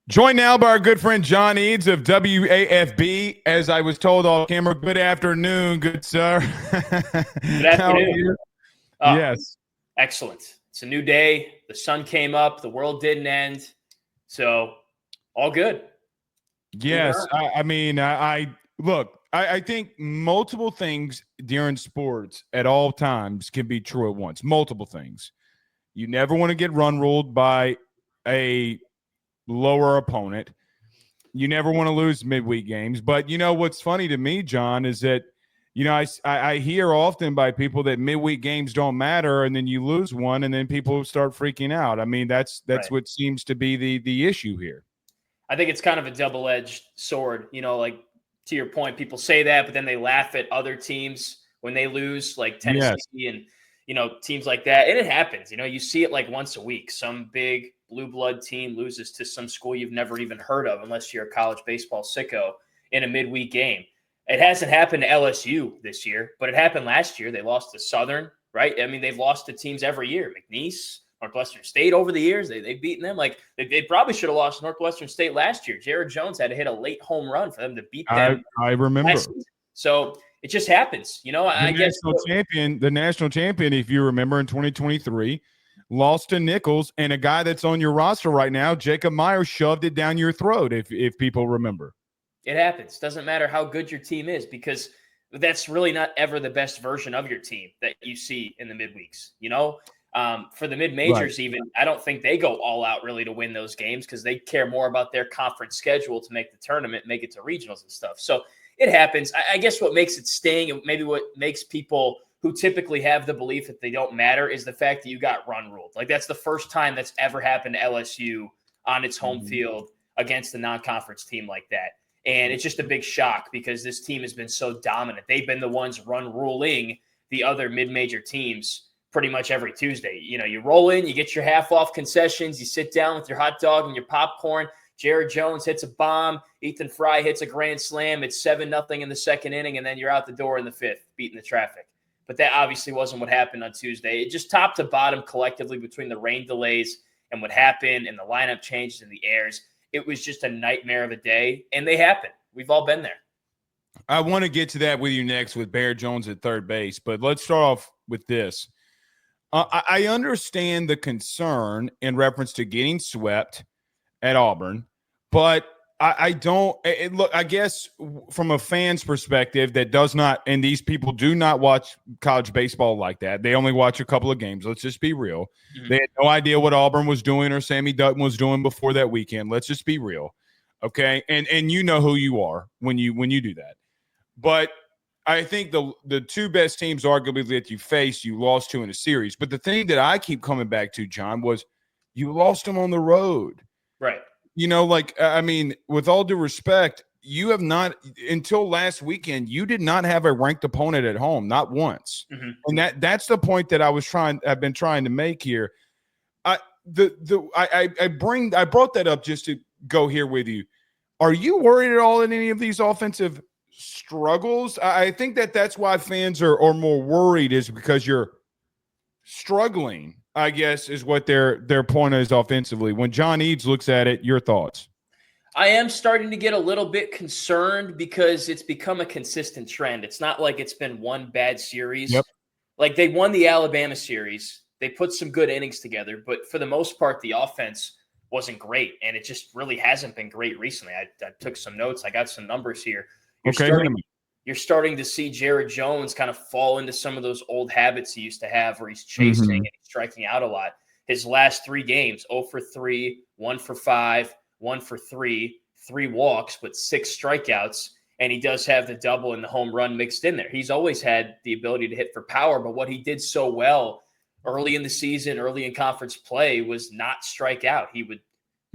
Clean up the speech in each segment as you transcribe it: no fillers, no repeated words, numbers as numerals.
Joined now by our good friend Johns Eads of WAFB. As I was told off camera, good afternoon, good sir. Good How are afternoon. you? Oh, Yes. excellent. It's a new day. The sun came up. The world didn't end. So, all good. Yes. I think multiple things during sports at all times can be true at once. Multiple things. You never want to get run ruled by a lower opponent. You never want to lose midweek games. But you know what's funny to me, John, is that I hear often by people that midweek games don't matter, and then you lose one, and then people start freaking out. I mean, that's Right. what seems to be the issue here. I think it's kind of a double-edged sword. Like to your point, people say that, but then they laugh at other teams when they lose, like Tennessee Yes. and teams like that. And it happens. You see it like once a week. Some big blue blood team loses to some school you've never even heard of, unless you're a college baseball sicko, in a midweek game. It hasn't happened to LSU this year, but it happened last year. They lost to Southern, right? I mean, they've lost to teams every year. McNeese, Northwestern State over the years, they've beaten them. Like they probably should have lost Northwestern State last year. Jared Jones had to hit a late home run for them to beat them. I remember. So it just happens. I guess The national champion, if you remember, in 2023, lost to Nichols, and a guy that's on your roster right now, Jacob Myers, shoved it down your throat. If people remember. It happens. Doesn't matter how good your team is, because that's really not ever the best version of your team that you see in the midweeks. For the mid-majors, Right. even, I don't think they go all out really to win those games, because they care more about their conference schedule to make the tournament, make it to regionals and stuff. So it happens. I guess what makes it sting, and maybe what makes people who typically have the belief that they don't matter, is the fact that you got run ruled. Like, that's the first time that's ever happened to LSU on its home field against a non-conference team like that. And it's just a big shock, because this team has been so dominant. They've been the ones run ruling the other mid-major teams pretty much every Tuesday. You roll in, you get your half-off concessions, you sit down with your hot dog and your popcorn. Jared Jones hits a bomb. Ethan Fry hits a grand slam. It's 7-0 in the second inning, and then you're out the door in the fifth, beating the traffic. But that obviously wasn't what happened on Tuesday. It just top to bottom collectively, between the rain delays and what happened and the lineup changes and the airs, it was just a nightmare of a day, and they happen. We've all been there. I want to get to that with you next with Bear Jones at third base, but let's start off with this. I understand the concern in reference to getting swept at Auburn, but I don't look, I guess from a fan's perspective that does not, and these people do not watch college baseball like that. They only watch a couple of games. Let's just be real. Mm-hmm. They had no idea what Auburn was doing or Sammy Dutton was doing before that weekend. Let's just be real. Okay. And you know who you are when you do that. But I think the two best teams arguably that you faced, you lost to in a series. But the thing that I keep coming back to, John, was you lost them on the road. Right. With all due respect, you have not, until last weekend, you did not have a ranked opponent at home, not once. Mm-hmm. And that's the point that I've been trying to make here. I brought that up just to go here with you. Are you worried at all in any of these offensive struggles? I think that's why fans are more worried, is because you're struggling, I guess, is what their point is offensively. When Johns Eads looks at it, your thoughts? I am starting to get a little bit concerned, because it's become a consistent trend. It's not like it's been one bad series. Yep. Like, they won the Alabama series. They put some good innings together, but for the most part, the offense wasn't great, and it just really hasn't been great recently. I took some notes. I got some numbers here. You're starting to see Jared Jones kind of fall into some of those old habits he used to have, where he's chasing and he's striking out a lot. His last 3 games, 0 for 3, 1 for 5, 1 for 3, 3 walks, but 6 strikeouts, and he does have the double and the home run mixed in there. He's always had the ability to hit for power, but what he did so well early in the season, early in conference play, was not strike out. He would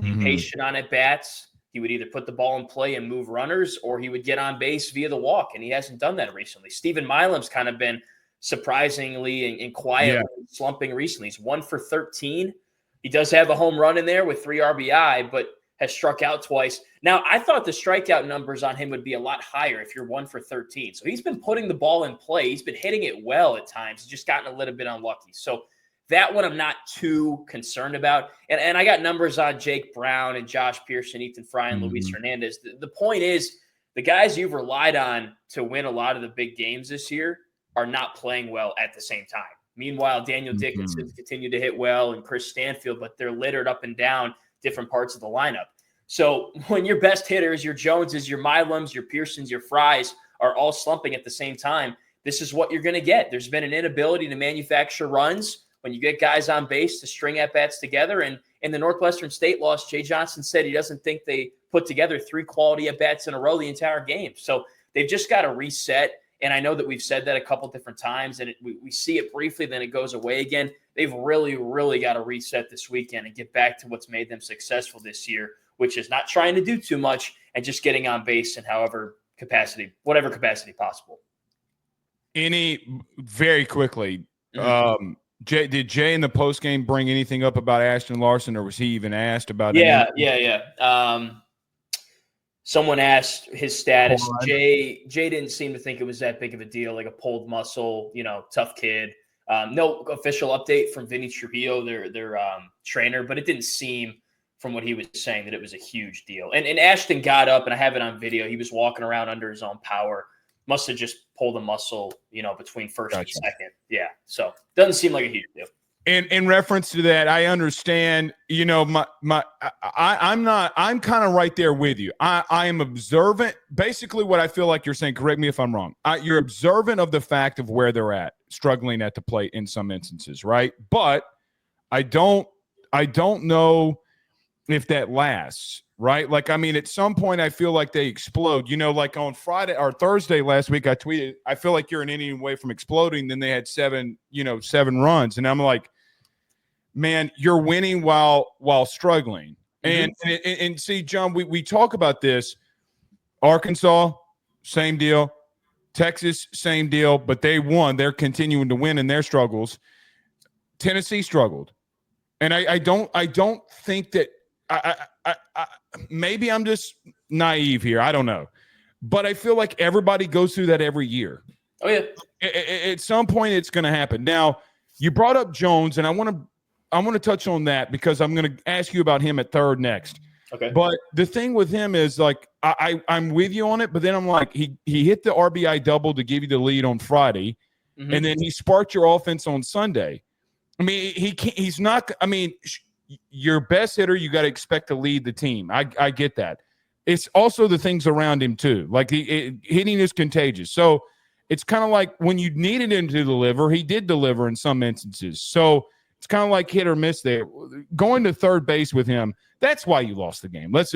be patient on at-bats. He would either put the ball in play and move runners, or he would get on base via the walk, and he hasn't done that recently. Steven Milam's kind of been surprisingly and quietly slumping recently. He's 1 for 13. He does have a home run in there with 3 RBI, but has struck out twice. Now, I thought the strikeout numbers on him would be a lot higher if you're 1 for 13. So he's been putting the ball in play. He's been hitting it well at times. He's just gotten a little bit unlucky. So That one I'm not too concerned about. And I got numbers on Jake Brown and Josh Pearson, Ethan Fry, and Luis Hernandez. The point is, the guys you've relied on to win a lot of the big games this year are not playing well at the same time. Meanwhile, Daniel Dickinson's continued to hit well, and Chris Stanfield, but they're littered up and down different parts of the lineup. So when your best hitters, your Joneses, your Milums, your Pearsons, your Frys are all slumping at the same time, this is what you're going to get. There's been an inability to manufacture runs when you get guys on base to string at-bats together. And in the Northwestern State loss, Jay Johnson said he doesn't think they put together 3 quality at-bats in a row the entire game. So they've just got to reset. And I know that we've said that a couple different times, and we see it briefly, then it goes away again. They've really, really got to reset this weekend and get back to what's made them successful this year, which is not trying to do too much and just getting on base in whatever capacity possible. Very quickly, did Jay in the postgame bring anything up about Ashton Larson, or was he even asked about it? Yeah. Someone asked his status. Jay didn't seem to think it was that big of a deal, like a pulled muscle, tough kid. No official update from Vinny Trujillo, their trainer, but it didn't seem from what he was saying that it was a huge deal. And Ashton got up, and I have it on video. He was walking around under his own power. Must have just pulled a muscle, between first and second. Yeah. So doesn't seem like a huge deal. In reference to that, I understand, I'm kind of right there with you. I am observant. Basically what I feel like you're saying, correct me if I'm wrong. You're observant of the fact of where they're at, struggling at the plate in some instances, right? But I don't know if that lasts, right? Like, at some point I feel like they explode. Like on Friday or Thursday last week, I tweeted, I feel like you're an inning away from exploding. Then they had 7 runs. And I'm like, man, you're winning while struggling. And see, John, we talk about this. Arkansas, same deal. Texas, same deal. But they won. They're continuing to win in their struggles. Tennessee struggled. And I don't think that I maybe I'm just naive here. I don't know. But I feel like everybody goes through that every year. Oh, yeah. At some point, it's going to happen. Now, you brought up Jones, and I want to touch on that because I'm going to ask you about him at third next. Okay. But the thing with him is, like, I'm with you on it, but then I'm like, he hit the RBI double to give you the lead on Friday, and then he sparked your offense on Sunday. He's not – your best hitter, you got to expect to lead the team. I get that. It's also the things around him too. Like hitting is contagious. So it's kind of like when you needed him to deliver, he did deliver in some instances. So it's kind of like hit or miss there. Going to third base with him, that's why you lost the game. Let's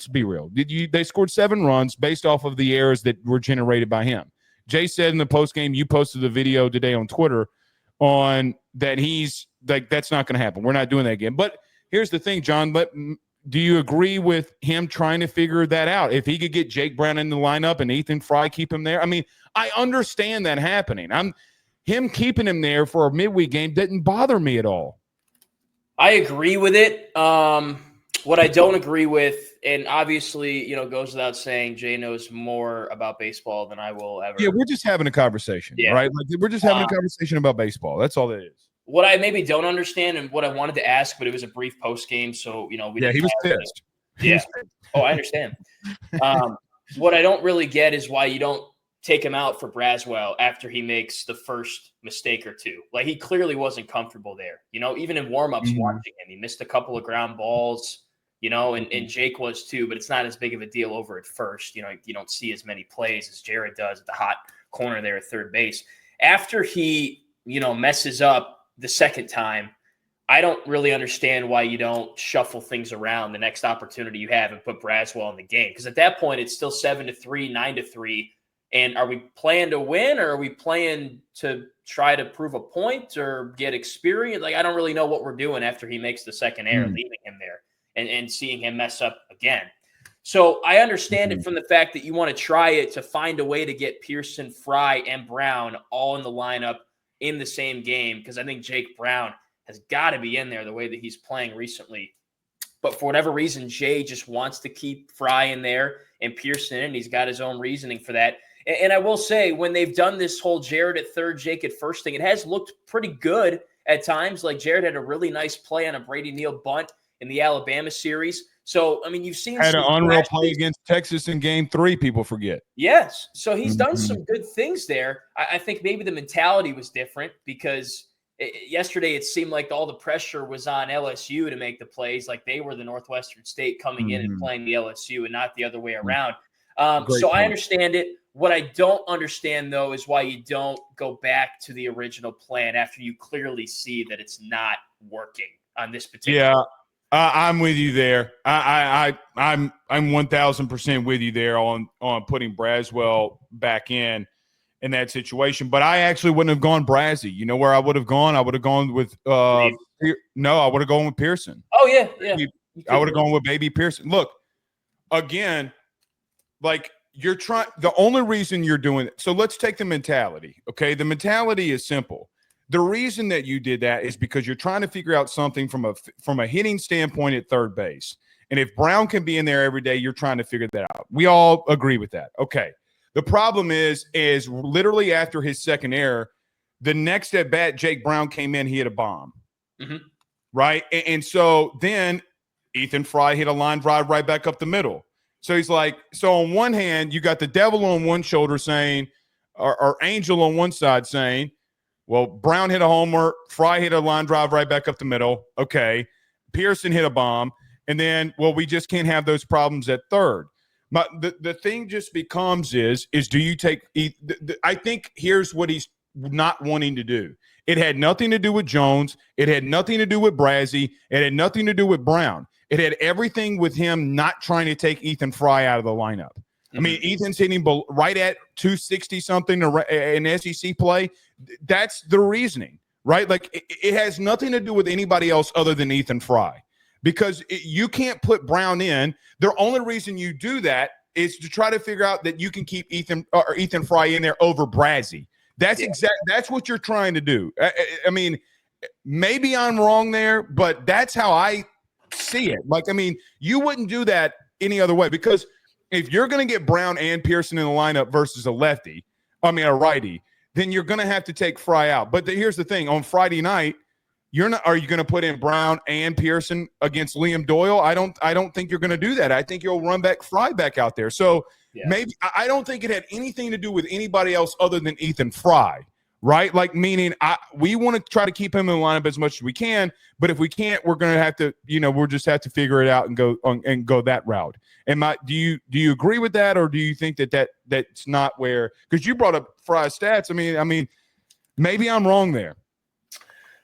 be real. They scored 7 runs based off of the errors that were generated by him. Jay said in the postgame, you posted the video today on Twitter on that he's like, that's not going to happen. We're not doing that again. But here's the thing, John. Do you agree with him trying to figure that out? If he could get Jake Brown in the lineup and Ethan Fry keep him there, I understand that happening. Him keeping him there for a midweek game didn't bother me at all. I agree with it. What I don't agree with, and obviously, goes without saying, Jay knows more about baseball than I will ever. Yeah, we're just having a conversation, right? Like, we're just having a conversation about baseball. That's all it is. What I maybe don't understand, and what I wanted to ask, but it was a brief post game, so he was pissed. Yeah. Oh, I understand. What I don't really get is why you don't take him out for Braswell after he makes the first mistake or two. Like, he clearly wasn't comfortable there. Even in warmups, watching him, he missed a couple of ground balls. And Jake was too, but it's not as big of a deal over at first. You don't see as many plays as Jared does at the hot corner there at third base. After he, messes up the second time, I don't really understand why you don't shuffle things around the next opportunity you have and put Braswell in the game. Because at that point, it's still 7-3, 9-3. And are we playing to win, or are we playing to try to prove a point or get experience? Like, I don't really know what we're doing after he makes the second error, leaving him there and seeing him mess up again. So I understand it from the fact that you want to try it to find a way to get Pearson, Fry, and Brown all in the lineup in the same game, because I think Jake Brown has got to be in there the way that he's playing recently. But for whatever reason, Jay just wants to keep Fry in there and Pearson in. He's got his own reasoning for that. And I will say, when they've done this whole Jared at third, Jake at first thing, it has looked pretty good. at times. Like Jared had a really nice play on a Brady Neal bunt in the Alabama series. So, I mean, you've seen Had some an unreal play flashes. against Texas in Game 3. People forget. Yes. So he's done Mhm. some good things there. I think maybe the mentality was different because yesterday it seemed like all the pressure was on LSU to make the plays, like they were the Northwestern State coming in and Mhm. playing the LSU and not the other way Mhm. around. Great So I point. understand it. What I don't understand, though, is why you don't go back to the original plan after you clearly see that it's not working on this particular. Yeah, I'm with you there. I'm 1,000% with you there on putting Braswell back in that situation. But I actually wouldn't have gone Brazzy. You know where I would have gone? I would have gone with I would have gone with Pearson. Oh yeah. I would have gone with Baby Pearson. Look, again, like you're trying. The only reason you're doing it. So let's take the mentality. Okay, the mentality is simple. The reason that you did that is because you're trying to figure out something from a hitting standpoint at third base. And if Brown can be in there every day, you're trying to figure that out. We all agree with that. Okay. The problem is literally after his second error, the next at bat, Jake Brown came in, he hit a bomb. Mm-hmm. Right. And so then Ethan Fry hit a line drive right back up the middle. So he's like, so on one hand, you got the devil on one shoulder saying, or angel on one side saying, well, Brown hit a homer, Fry hit a line drive right back up the middle. Okay. Pearson hit a bomb. And then, well, we just can't have those problems at third. But the thing just becomes is do you take – I think here's what he's not wanting to do. It had nothing to do with Jones. It had nothing to do with Brazzy. It had nothing to do with Brown. It had everything with him not trying to take Ethan Fry out of the lineup. Mm-hmm. I mean, Ethan's hitting right at 260-something in SEC play. That's the reasoning, right? Like it has nothing to do with anybody else other than Ethan Fry, because you can't put Brown in. The only reason you do that is to try to figure out that you can keep Ethan Fry in there over Brazzy. That's That's what you're trying to do. I mean, maybe I'm wrong there, but that's how I see it. Like, I mean, you wouldn't do that any other way, because if you're going to get Brown and Pearson in the lineup versus a righty, then you're going to have to take Fry out. But here's the thing. On Friday night, are you going to put in Brown and Pearson against Liam Doyle? I don't think you're going to do that. I think you'll run Fry back out there. So maybe I don't think it had anything to do with anybody else other than Ethan Fry, right? Like, meaning we want to try to keep him in the lineup as much as we can, but if we can't, we're going to have to, we'll just have to figure it out and go that route. Do you agree with that, or do you think that's not where? Because you brought up Fry's stats. I mean, maybe I'm wrong there.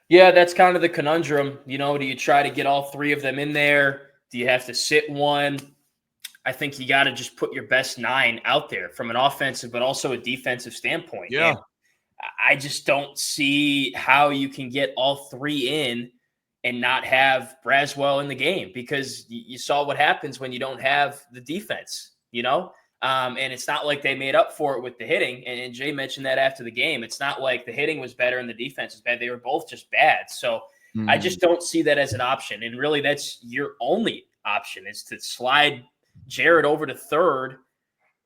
Yeah, that's kind of the conundrum. Do you try to get all three of them in there? Do you have to sit one? I think you got to just put your best 9 out there from an offensive but also a defensive standpoint. Yeah. And I just don't see how you can get all 3 in and not have Braswell in the game, because you saw what happens when you don't have the defense, and it's not like they made up for it with the hitting. And Jay mentioned that after the game. It's not like the hitting was better and the defense was bad. They were both just bad. So I just don't see that as an option. And really, that's your only option, is to slide Jared over to third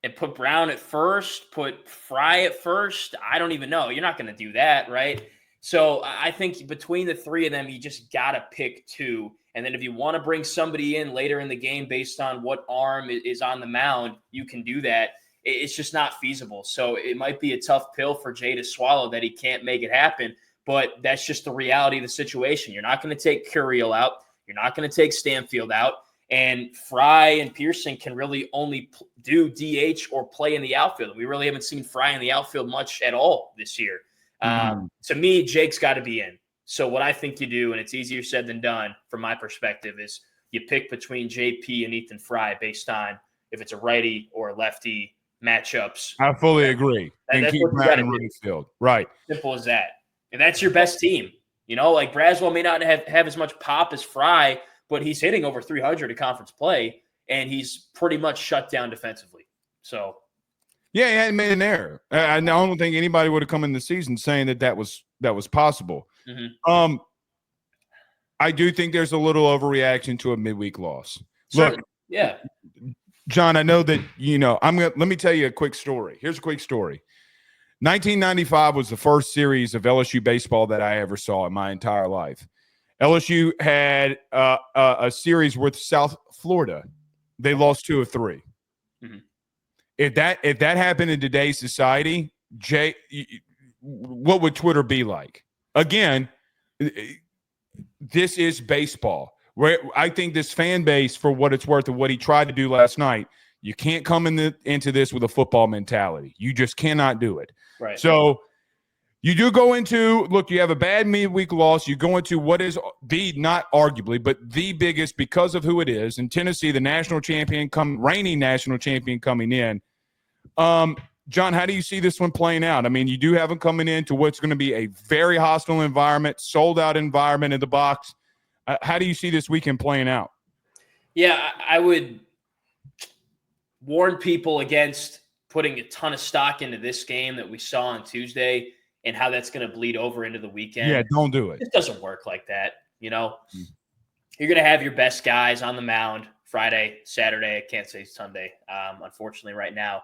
and put Brown at first, put Fry at first. I don't even know. You're not going to do that, right? So I think between the 3 of them, you just got to pick 2. And then if you want to bring somebody in later in the game based on what arm is on the mound, you can do that. It's just not feasible. So it might be a tough pill for Jay to swallow that he can't make it happen, but that's just the reality of the situation. You're not going to take Curiel out. You're not going to take Stanfield out. And Fry and Pearson can really only do DH or play in the outfield. We really haven't seen Fry in the outfield much at all this year. To me, Jake's got to be in. So what I think you do, and it's easier said than done from my perspective, is you pick between JP and Ethan Fry based on if it's a righty or a lefty matchups. I fully agree. And keep Brown in right field. Right. Simple as that. And that's your best team. Like Braswell may not have as much pop as Fry, but he's hitting over 300 at conference play, and he's pretty much shut down defensively. So, yeah, he hadn't made an error. I don't think anybody would have come in the season saying that was possible. Mm-hmm. I do think there's a little overreaction to a midweek loss. Certainly. Look, yeah, John, I know that let me tell you a quick story. Here's a quick story. 1995 was the first series of LSU baseball that I ever saw in my entire life. LSU had a series with South Florida. They lost 2 of 3. Mm-hmm. If that happened in today's society, Jay, what would Twitter be like? Again, this is baseball. Where I think this fan base, for what it's worth of what he tried to do last night, you can't come into this with a football mentality. You just cannot do it. Right. So you do go into, look, you have a bad midweek loss. You go into what is not arguably, but the biggest because of who it is. In Tennessee, the national champion, reigning national champion coming in. John, how do you see this one playing out? I mean, you do have them coming into what's going to be a very hostile environment, sold-out environment in the box. How do you see this weekend playing out? Yeah, I would warn people against putting a ton of stock into this game that we saw on Tuesday and how that's going to bleed over into the weekend. Yeah, don't do it. It doesn't work like that. You're going to have your best guys on the mound Friday, Saturday. I can't say Sunday, unfortunately, right now.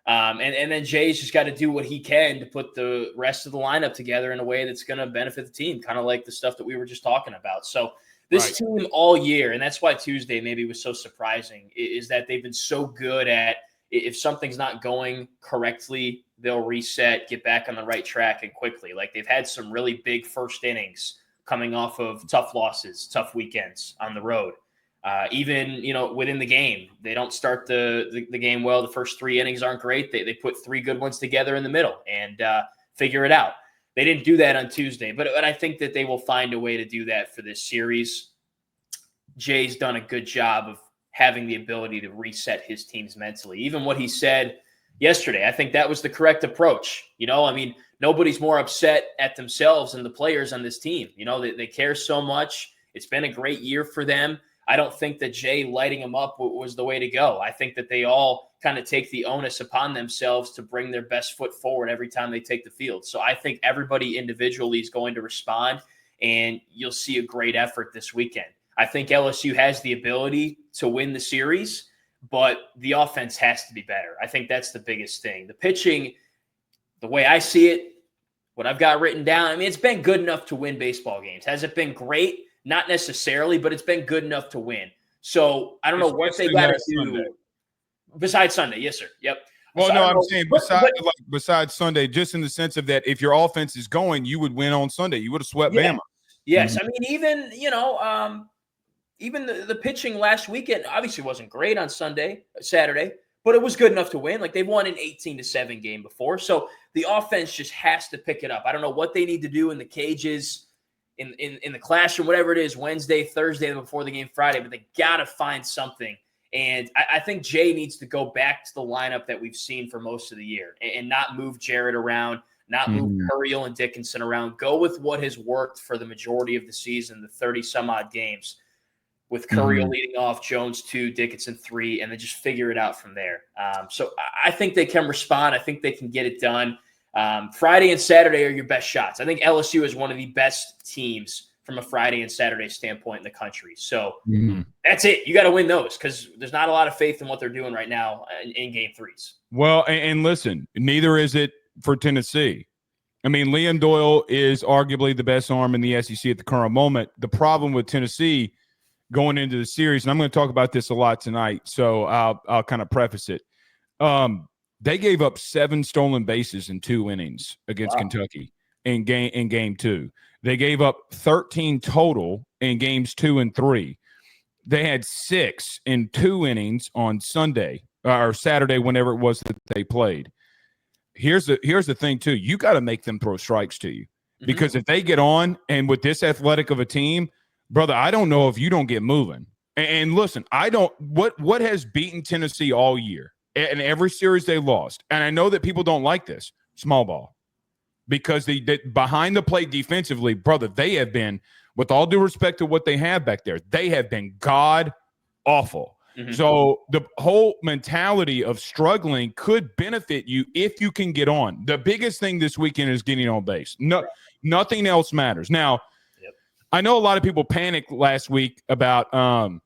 And then Jay's just got to do what he can to put the rest of the lineup together in a way that's going to benefit the team, kind of like the stuff that we were just talking about. So this team all year, and that's why Tuesday maybe was so surprising, is that they've been so good at, if something's not going correctly, they'll reset, get back on the right track, and quickly. Like, they've had some really big first innings coming off of tough losses, tough weekends on the road. Even, within the game, they don't start the game well. The first 3 innings aren't great. They put 3 good ones together in the middle and figure it out. They didn't do that on Tuesday, but I think that they will find a way to do that for this series. Jay's done a good job of having the ability to reset his teams mentally. Even what he said yesterday, I think that was the correct approach. Nobody's more upset at themselves than the players on this team. They care so much. It's been a great year for them. I don't think that Jay lighting them up was the way to go. I think that they all kind of take the onus upon themselves to bring their best foot forward every time they take the field. So I think everybody individually is going to respond, and you'll see a great effort this weekend. I think LSU has the ability to win the series, but the offense has to be better. I think that's the biggest thing. The pitching, the way I see it, what I've got written down, it's been good enough to win baseball games. Has it been great? Not necessarily, but it's been good enough to win. So I don't know what they got to do. Sunday. Besides Sunday. Yes, sir. Yep. Well, no, I'm saying besides Sunday, just in the sense of that, if your offense is going, you would win on Sunday. You would have swept Bama. Yes. Mm-hmm. Even the pitching last weekend obviously wasn't great on Saturday, but it was good enough to win. Like, they've won an 18-7 game before. So the offense just has to pick it up. I don't know what they need to do in the cages, in the classroom, whatever it is, Wednesday, Thursday, before the game Friday, but they got to find something. And I think Jay needs to go back to the lineup that we've seen for most of the year and not move Jarrett around, not move Curiel and Dickinson around. Go with what has worked for the majority of the season, the 30-some-odd games, with Curiel leading off, Jones 2, Dickinson 3, and then just figure it out from there. So I think they can respond. I think they can get it done. Friday and Saturday are your best shots. I think LSU is one of the best teams from a Friday and Saturday standpoint in the country. So that's it. You got to win those because there's not a lot of faith in what they're doing right now in game 3s. Well, and listen, neither is it for Tennessee. I mean, Liam Doyle is arguably the best arm in the SEC at the current moment. The problem with Tennessee going into the series, and I'm going to talk about this a lot tonight, so I'll kind of preface it. They gave up 7 stolen bases in 2 innings against Kentucky in game 2. They gave up 13 total in games 2 and 3. They had 6 in 2 innings on Sunday or Saturday, whenever it was that they played. Here's the thing too. You got to make them throw strikes to you because if they get on, and with this athletic of a team, brother, I don't know if you don't get moving. And listen, what has beaten Tennessee all year in every series they lost, and I know that people don't like this, small ball, because they behind the plate defensively, brother, they have been, with all due respect to what they have back there, they have been god awful. So the whole mentality of struggling could benefit you if you can get on. The biggest thing this weekend is getting on base. Nothing else matters. Now, I know a lot of people panicked last week about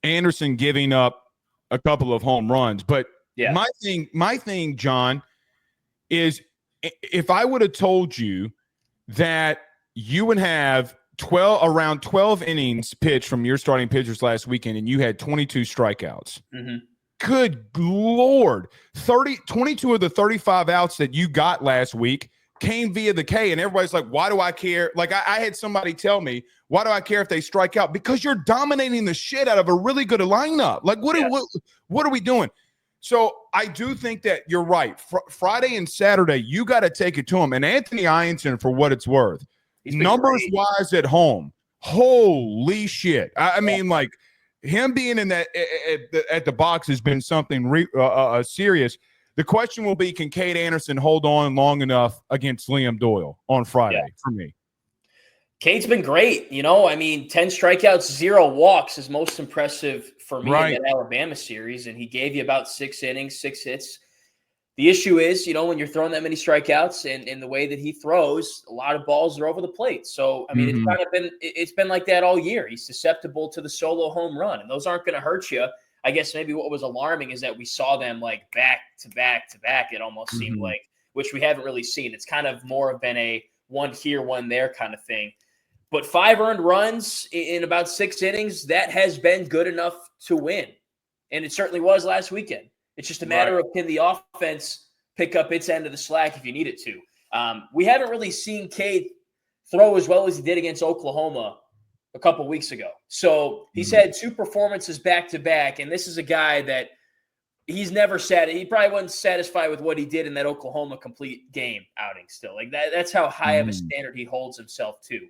Anderson giving up a couple of home runs, but my thing, John, is if I would have told you that you would have around 12 innings pitched from your starting pitchers last weekend and you had 22 strikeouts. Mm-hmm. Good Lord. 22 of the 35 outs that you got last week came via the K, and everybody's like, why do I care? Like I had somebody tell me, why do I care if they strike out? Because you're dominating the shit out of a really good lineup. Like what are we doing? So I do think that you're right. Friday and Saturday, you got to take it to him. And Anthony Ianson, for what it's worth, numbers-wise at home, holy shit. I mean, like, him being in that at the box has been something serious. The question will be, can Cade Anderson hold on long enough against Liam Doyle on Friday for me? Cade's been great. 10 strikeouts, 0 walks is most impressive for me in that Alabama series. And he gave you about 6 innings, 6 hits. The issue is, when you're throwing that many strikeouts and the way that he throws, a lot of balls are over the plate. So, it's been like that all year. He's susceptible to the solo home run, and those aren't going to hurt you. I guess maybe what was alarming is that we saw them like back to back to back. It almost seemed like, which we haven't really seen. It's kind of more been a one here, one there kind of thing. But 5 earned runs in about 6 innings, that has been good enough to win. And it certainly was last weekend. It's just a matter of, can the offense pick up its end of the slack if you need it to? We haven't really seen Cade throw as well as he did against Oklahoma a couple weeks ago. So he's had 2 performances back-to-back, and this is a guy that he's never he probably wasn't satisfied with what he did in that Oklahoma complete game outing still. Like that's how high of a standard he holds himself to.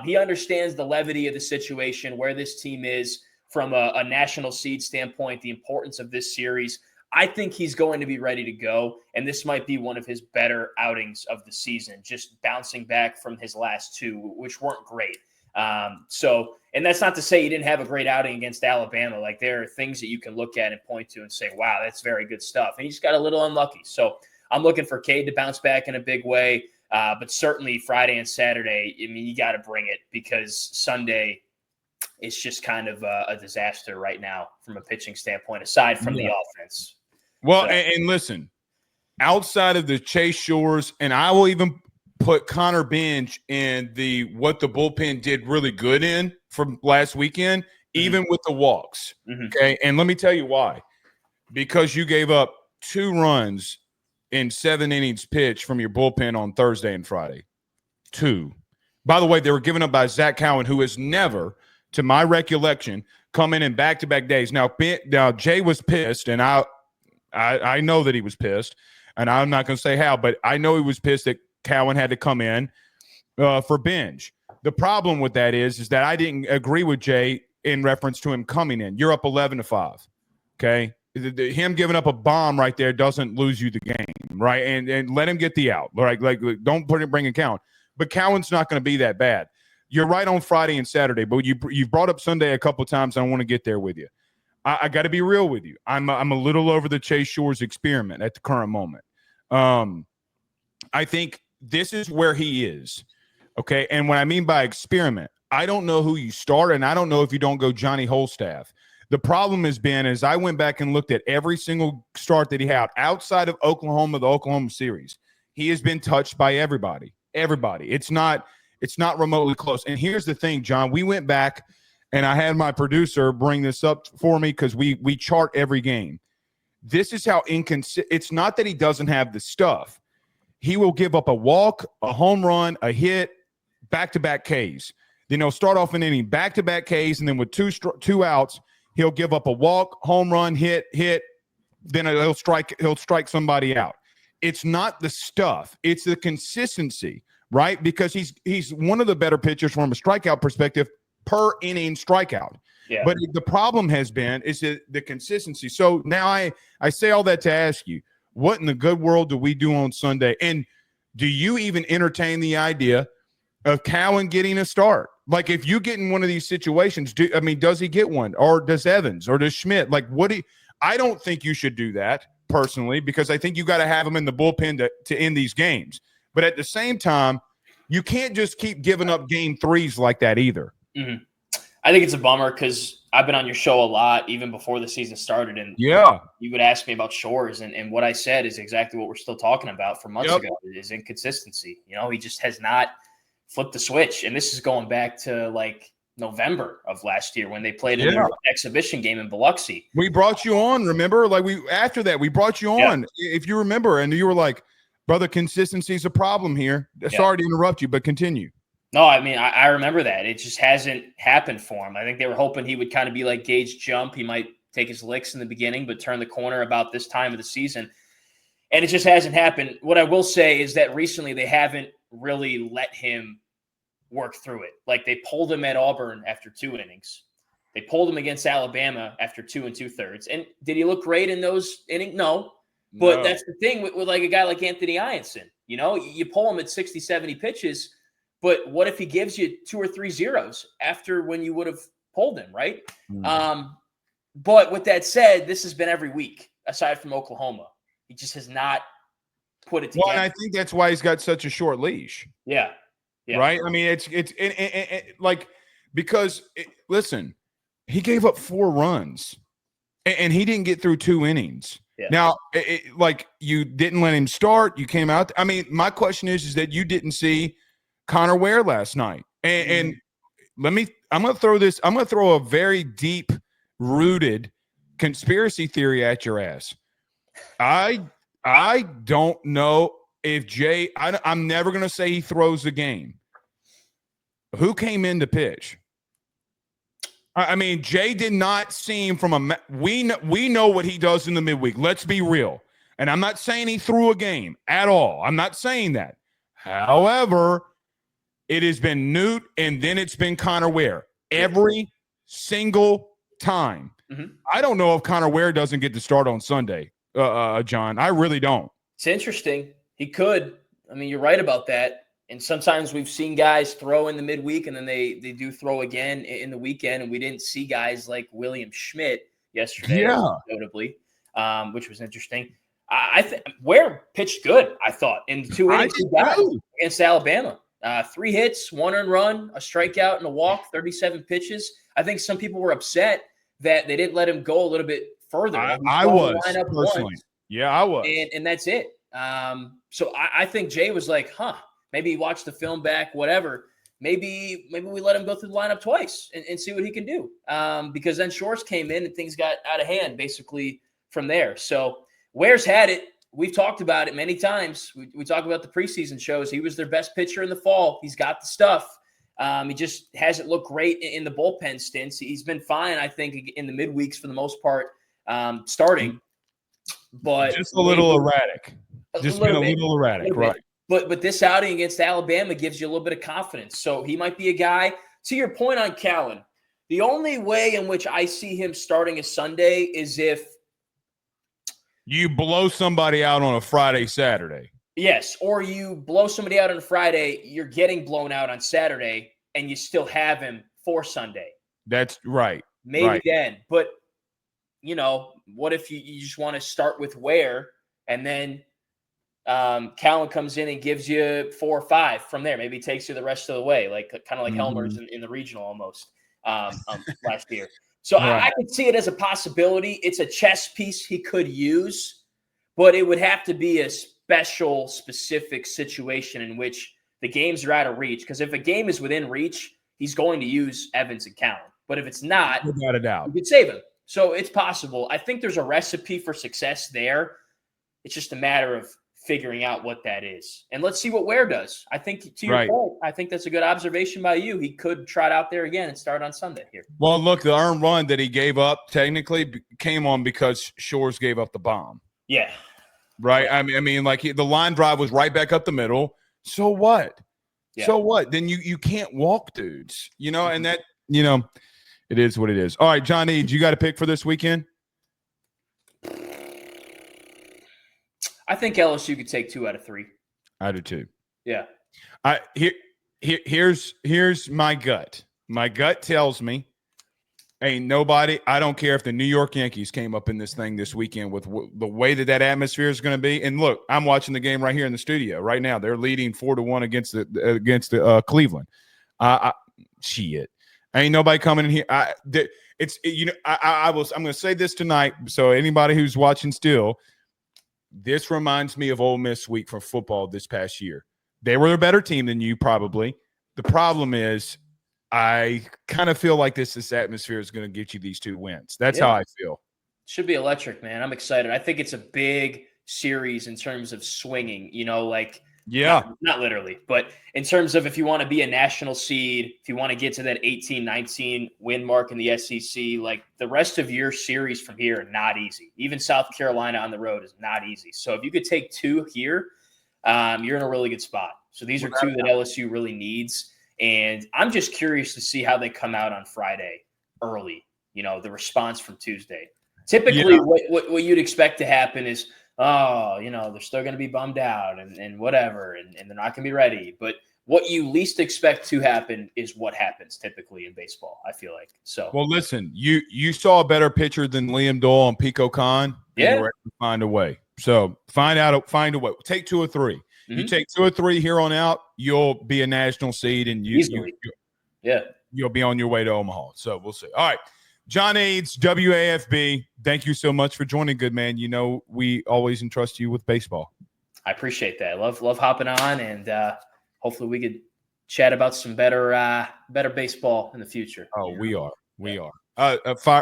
He understands the levity of the situation, where this team is from a national seed standpoint, the importance of this series. I think he's going to be ready to go, and this might be one of his better outings of the season, just bouncing back from his last 2, which weren't great. And that's not to say he didn't have a great outing against Alabama. Like, there are things that you can look at and point to and say, wow, that's very good stuff. And he just got a little unlucky. So I'm looking for Cade to bounce back in a big way. But certainly Friday and Saturday, you got to bring it, because Sunday is just kind of a disaster right now from a pitching standpoint, aside from the offense. Well, and listen, outside of the Chase Shores, and I will even put Connor Bench in what the bullpen did really good in from last weekend, even with the walks. Okay, and let me tell you why. Because you gave up 2 runs in 7 innings pitched from your bullpen on Thursday and Friday. 2. By the way, they were given up by Zach Cowan, who has never, to my recollection, come in back-to-back days. Now Jay was pissed, and I know that he was pissed, and I'm not going to say how, but I know he was pissed that Cowan had to come in for Bench. The problem with that is that I didn't agree with Jay in reference to him coming in. You're up 11-5, okay? Him giving up a bomb right there doesn't lose you the game, right? And let him get the out, right? Like don't bring in Cowan. But Cowan's not going to be that bad. You're right on Friday and Saturday, but you brought up Sunday a couple times. I want to get there with you. I got to be real with you. I'm a little over the Chase Shores experiment at the current moment. I think this is where he is, okay? And what I mean by experiment, I don't know who you start, and I don't know if you don't go Johnny Holstaff. The problem has been, as I went back and looked at every single start that he had outside of Oklahoma, the Oklahoma series, he has been touched by everybody. Everybody. It's not remotely close. And here's the thing, John. We went back, and I had my producer bring this up for me because we chart every game. This is how inconsistent. It's not that he doesn't have the stuff. He will give up a walk, a home run, a hit, back-to-back Ks. Then he'll start off an inning, back-to-back Ks, and then with two outs, he'll give up a walk, home run, hit. Then he'll strike somebody out. It's not the stuff; it's the consistency, right? Because he's one of the better pitchers from a strikeout perspective per inning strikeout. Yeah. But the problem has been is the consistency. So now I say all that to ask you, what in the good world do we do on Sunday? And do you even entertain the idea of Cowan getting a start? Like, if you get in one of these situations, does he get one? Or does Evans? Or does Schmidt? Like, I don't think you should do that, personally, because I think you got to have him in the bullpen to end these games. But at the same time, you can't just keep giving up game threes like that either. Mm-hmm. I think it's a bummer because I've been on your show a lot, even before the season started, and Yeah. you would ask me about Shores, and what I said is exactly what we're still talking about from months ago, is inconsistency. He just has not flipped the switch, and this is going back to like November of last year when they played in their exhibition game in Biloxi. We brought you on, remember? Like after that, we brought you on, if you remember, and you were like, brother, consistency is a problem here. Sorry to interrupt you, but continue. No, I mean, I remember that. It just hasn't happened for him. I think they were hoping he would kind of be like Gage Jump. He might take his licks in the beginning, but turn the corner about this time of the season. And it just hasn't happened. What I will say is that recently they haven't really let him work through it. Like they pulled him at Auburn after 2 innings. They pulled him against Alabama after 2 2/3. And did he look great in those innings? No. But that's the thing with like a guy like Anthony Ianson. You pull him at 60, 70 pitches, but what if he gives you 2 or 3 zeros after when you would have pulled him, right? But with that said, this has been every week, aside from Oklahoma. He just has not put it together. Well, and I think that's why he's got such a short leash. Yeah. Right? I mean, it's like because listen, he gave up 4 runs, and he didn't get through 2 innings. Yeah. Now, like you didn't let him start. You came out. I mean, my question is that you didn't see Connor Ware last night, and I'm going to throw this. I'm going to throw a very deep rooted conspiracy theory at your ass. I don't know if Jay. I'm never going to say he throws the game. Who came in to pitch? I mean, Jay did not seem from a. We know what he does in the midweek. Let's be real. And I'm not saying he threw a game at all. I'm not saying that. However, it has been Newt, and then it's been Connor Ware every single time. I don't know if Connor Ware doesn't get to start on Sunday, John. I really don't. It's interesting. He could. I mean, you're right about that. And sometimes we've seen guys throw in the midweek, and then they do throw again in the weekend. And we didn't see guys like William Schmidt yesterday, notably, which was interesting. I think Ware pitched good, I thought, in the 2 innings he got against Alabama. 3 hits, 1 earned run, a strikeout, and a walk, 37 pitches. I think some people were upset that they didn't let him go a little bit further. I was, personally. Yeah, I was. And that's it. So I think Jay was like, maybe he watched the film back, whatever. Maybe we let him go through the lineup twice and see what he can do. Because then Shores came in and things got out of hand basically from there. So Ware's had it. We've talked about it many times. We talk about the preseason shows. He was their best pitcher in the fall. He's got the stuff. He just hasn't looked great in the bullpen stints. He's been fine, I think, in the midweeks for the most part, starting. But just a little erratic. Just been a little erratic, right? But this outing against Alabama gives you a little bit of confidence. So he might be a guy. To your point on Callan, the only way in which I see him starting a Sunday is if you blow somebody out on a Friday, Saturday. Yes, or you blow somebody out on a Friday, you're getting blown out on Saturday, and you still have him for Sunday. That's right. Maybe then. But, what if you just want to start with Ware, and then Callan comes in and gives you 4 or 5 from there. Maybe he takes you the rest of the way, kind of like Helmer's in the regional almost last year. So I could see it as a possibility. It's a chess piece he could use, but it would have to be a specific situation in which the games are out of reach. Because if a game is within reach, he's going to use Evans and Callan. But if it's not, without a doubt, you could save him. So it's possible. I think there's a recipe for success there. It's just a matter of figuring out what that is. And let's see what Ware does. I think, to your point, I think that's a good observation by you. He could trot out there again and start on Sunday here. Well, look, the earned run that he gave up technically came on because Shores gave up the bomb. Yeah. Right? I mean, like the line drive was right back up the middle. So what? Yeah. So what? Then you can't walk dudes, and that, it is what it is. All right, Johns Eads, you got a pick for this weekend? I think LSU could take 2 out of 3. I do too. Yeah. Here's my gut. My gut tells me ain't nobody. I don't care if the New York Yankees came up in this thing this weekend with the way that atmosphere is going to be. And look, I'm watching the game right here in the studio right now. They're leading 4-1 against the Cleveland. Shit. Ain't nobody coming in here. I'm going to say this tonight. So anybody who's watching still, this reminds me of Ole Miss week for football this past year. They were a better team than you probably. The problem is I kind of feel like this atmosphere is going to get you these 2 wins. That's how I feel. Should be electric, man. I'm excited. I think it's a big series in terms of swinging, not literally, but in terms of if you want to be a national seed, if you want to get to that 18-19 win mark in the SEC, like the rest of your series from here are not easy. Even South Carolina on the road is not easy. So if you could take 2 here, you're in a really good spot. So these are 2 that LSU really needs. And I'm just curious to see how they come out on Friday early, the response from Tuesday. Typically what you'd expect to happen is, they're still going to be bummed out and whatever, and they're not going to be ready. But what you least expect to happen is what happens typically in baseball, I feel like. So, well, listen, you saw a better pitcher than Liam Doyle and Pico Khan. Yeah. You were able to find a way. So find a way. Take 2 or 3. Mm-hmm. You take 2 or 3 here on out, you'll be a national seed, and you'll be on your way to Omaha. So we'll see. All right. Johns Eads, WAFB, thank you so much for joining, good man. We always entrust you with baseball. I appreciate that. Love hopping on, and hopefully we could chat about some better baseball in the future. Oh, we are.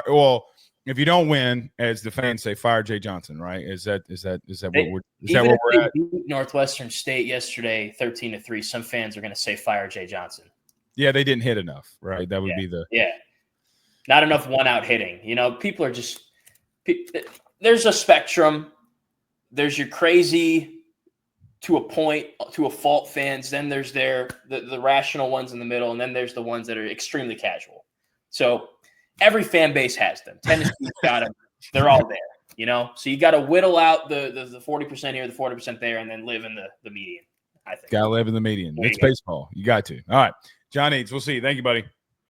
Well, if you don't win, as the fans say, fire Jay Johnson, right? Is that what we're at? Beat Northwestern State yesterday, 13-3. Some fans are going to say fire Jay Johnson. Yeah, they didn't hit enough, right? That would be the not enough one-out hitting. People are just – there's a spectrum. There's your crazy to a point, to a fault fans. Then there's the rational ones in the middle, and then there's the ones that are extremely casual. So every fan base has them. Tennessee's got them. They're all there, So you got to whittle out the 40% here, the 40% there, and then live in the median, I think. Got to live in the median. It's baseball. You got to. All right. Johns Eads, we'll see you. Thank you, buddy.